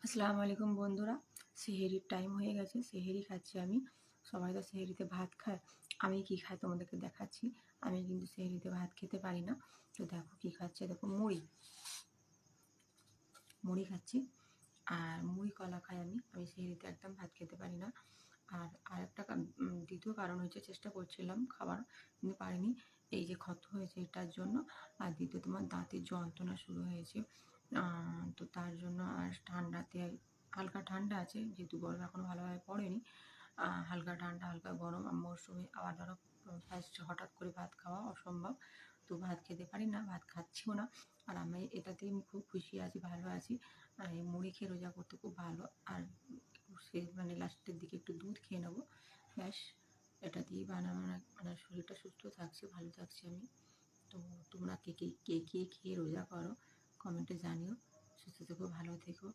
আসসালামু আলাইকুম বন্ধুরা। সেহরির টাইম হয়ে গেছে, সেহরি খাচ্ছি আমি। সবাই তো সেহরিতে ভাত খায়, আমি কি খাই তোমাদেরকে দেখাচ্ছি। আমি কিন্তু সেহরিতে ভাত খেতে পারি না। তো দেখো কি খাচ্ছে, দেখো মুড়ি মুড়ি খাচ্ছি। আর মুড়ি কলা খাই আমি। আমি সেহরিতে একদম ভাত খেতে পারি না। আর আরেকটা দ্বিতীয় কারণ হচ্ছে, চেষ্টা করছিলাম খাবার কিন্তু পারিনি, এই যে ক্ষত হয়েছে এটার জন্য। আর দ্বিতীয় তোমার দাঁতের যন্ত্রণা শুরু হয়েছে, তো তার জন্য। আর ঠান্ডাতে হালকা ঠান্ডা আছে, যেহেতু গরম এখনও ভালোভাবে পড়েনি, হালকা ঠান্ডা হালকা গরম মৌসুমে আবার ধরো ফার্স্ট হঠাৎ করে ভাত খাওয়া অসম্ভব। তো ভাত খেতে পারি না, ভাত খাচ্ছিও না। আর আমি এটাতেই আমি খুব খুশি আছি, ভালো আছি। আর এই মুড়ি খেয়ে রোজা করতে খুব ভালো। আর সে মানে লাস্টের দিকে একটু দুধ খেয়ে নেবো, ব্যাস। এটা দিয়েই বানানো, মানে শরীরটা সুস্থ থাকছে, ভালো থাকছি আমি। তো তোমরা কে কে খেয়ে রোজা করো, কমেন্টে জানিও। সুস্থ থেকো, ভালো থেকো।